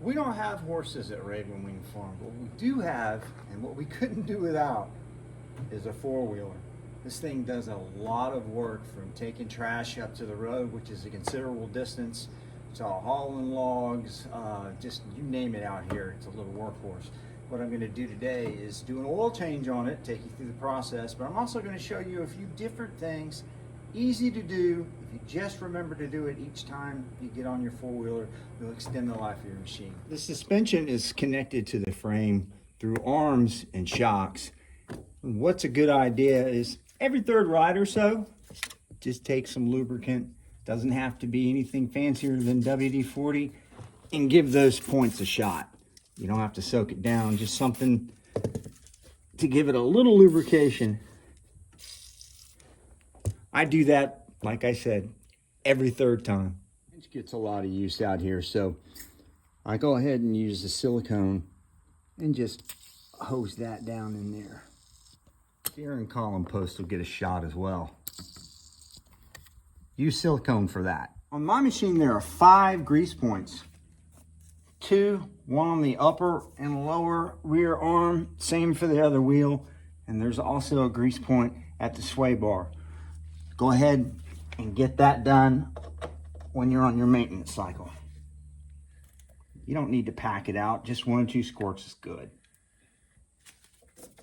We don't have horses at Raven Wing Farm. What we do have, and what we couldn't do without, is a four-wheeler. This thing does a lot of work, from taking trash up to the road, which is a considerable distance, to hauling logs, just you name it out here. It's a little workhorse. What I'm going to do today is do an oil change on it, take you through the process, but I'm also going to show you a few different things, easy to do. If you just remember to do it each time you get on your four-wheeler, you'll extend the life of your machine. The suspension is connected to the frame through arms and shocks. What's a good idea is every third ride or so, just take some lubricant. Doesn't have to be anything fancier than WD-40, and give those points a shot. You don't have to soak it down, just something to give it a little lubrication. I do that, like I said, every third time. It gets a lot of use out here, so I go ahead and use the silicone and just hose that down in there. Steering column post will get a shot as well. Use silicone for that. On my machine, there are 5 grease points. 2, one on the upper and lower rear arm, same for the other wheel, and there's also a grease point at the sway bar. Go ahead and get that done when you're on your maintenance cycle. You don't need to pack it out, just 1 or 2 squirts is good.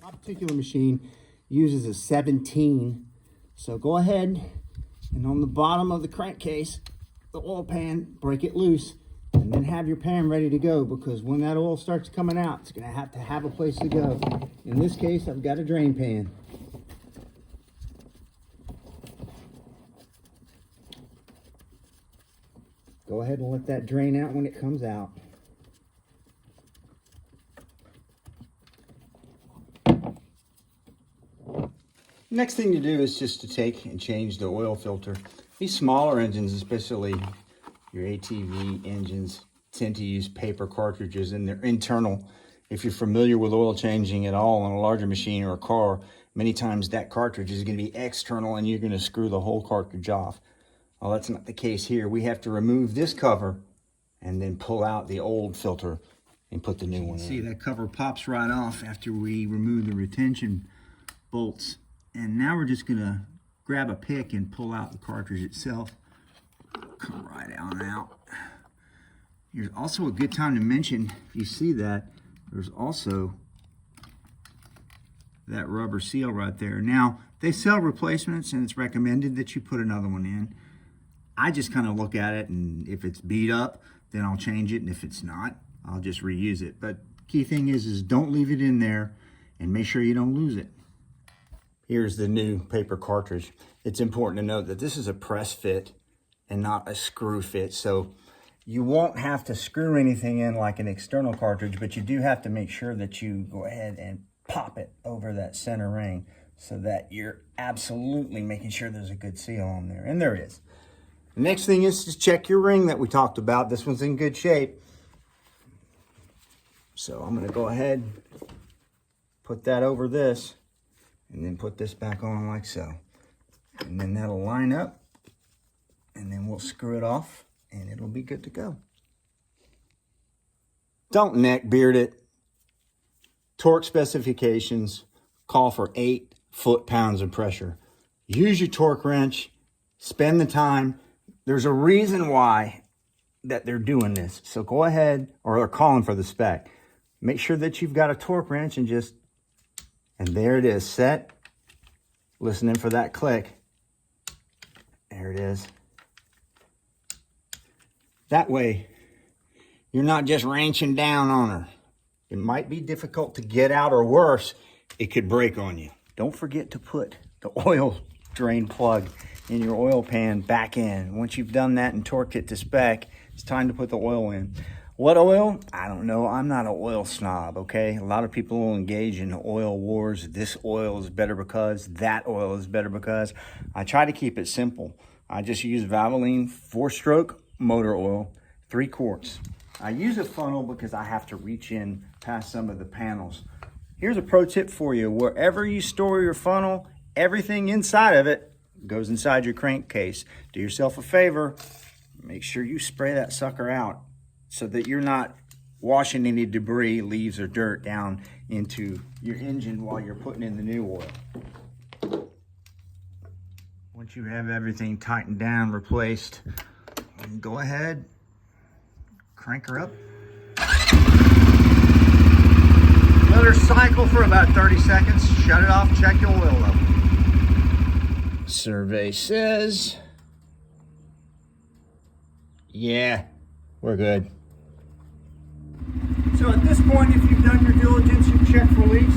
My particular machine uses a 17, so go ahead and on the bottom of the crankcase, the oil pan, break it loose, and then have your pan ready to go, because when that oil starts coming out, it's going to have a place to go. In this case, I've got a drain pan. Go ahead and let that drain out when it comes out. Next thing to do is just to take and change the oil filter. These smaller engines, especially your ATV engines, tend to use paper cartridges, and they're internal. If you're familiar with oil changing at all on a larger machine or a car, many times that cartridge is going to be external and you're going to screw the whole cartridge off. Well, that's not the case here. We have to remove this cover and then pull out the old filter and put the new one in. See, that cover pops right off after we remove the retention bolts. And now we're just gonna grab a pick and pull out the cartridge itself. Come right on out. Here's also a good time to mention, if you see that, there's also that rubber seal right there. Now, they sell replacements and it's recommended that you put another one in. I just kind of look at it, and if it's beat up, then I'll change it, and if it's not, I'll just reuse it. But key thing is don't leave it in there, and make sure you don't lose it. Here's the new paper cartridge. It's important to note that this is a press fit and not a screw fit, so you won't have to screw anything in like an external cartridge, but you do have to make sure that you go ahead and pop it over that center ring so that you're absolutely making sure there's a good seal on there, and there is. The next thing is to check your ring that we talked about. This one's in good shape. So I'm gonna go ahead, put that over this, and then put this back on like so. And then that'll line up, and then we'll screw it off, and it'll be good to go. Don't neck beard it. Torque specifications call for 8 foot-pounds of pressure. Use your torque wrench, spend the time. There's a reason why that they're doing this. So go ahead, or they're calling for the spec. Make sure that you've got a torque wrench and there it is, set. Listening for that click. There it is. That way, you're not just wrenching down on her. It might be difficult to get out, or worse, it could break on you. Don't forget to put the oil drain plug in your oil pan back in. Once you've done that and torqued it to spec, it's time to put the oil in. What oil? I don't know. I'm not an oil snob, okay? A lot of people will engage in oil wars. This oil is better because, that oil is better because. I try to keep it simple. I just use Valvoline 4-stroke motor oil, 3 quarts. I use a funnel because I have to reach in past some of the panels. Here's a pro tip for you. Wherever you store your funnel, everything inside of it goes inside your crankcase. Do yourself a favor, make sure you spray that sucker out so that you're not washing any debris, leaves, or dirt down into your engine while you're putting in the new oil. Once you have everything tightened down, replaced, go ahead, crank her up. Let her cycle for about 30 seconds, shut it off, check your oil level. Survey says, yeah, we're good. So at this point, if you've done your diligence, you've checked for leaks,